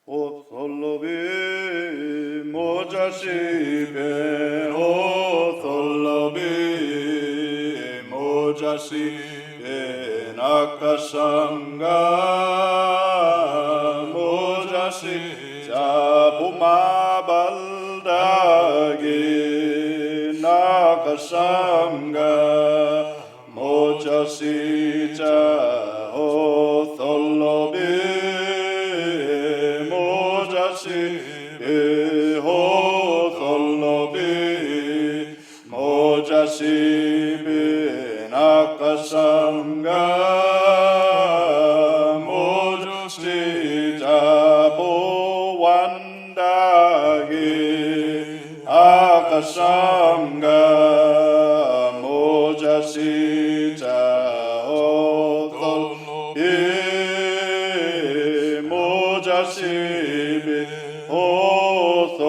Otholobi mojasibe, Otholobi mojasibe, Nakasanga mojasi, Japumabaldagi Nakasanga mojasi, Otholobi Mojasibe Nakasanga Mojasi Jabo Wandagi Akasanga Mojasi Mojasibe Otholobi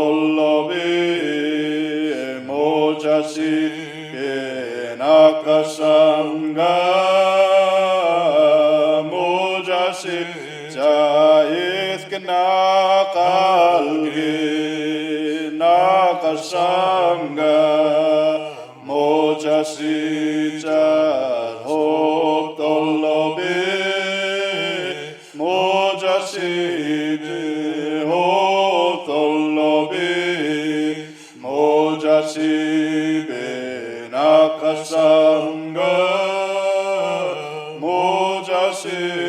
mojasibe Nakasanga mojasi Jaith Nakalgi Nakasanga mojasi Otholobi mojasi Mojasibe Nakasanga Mojasibe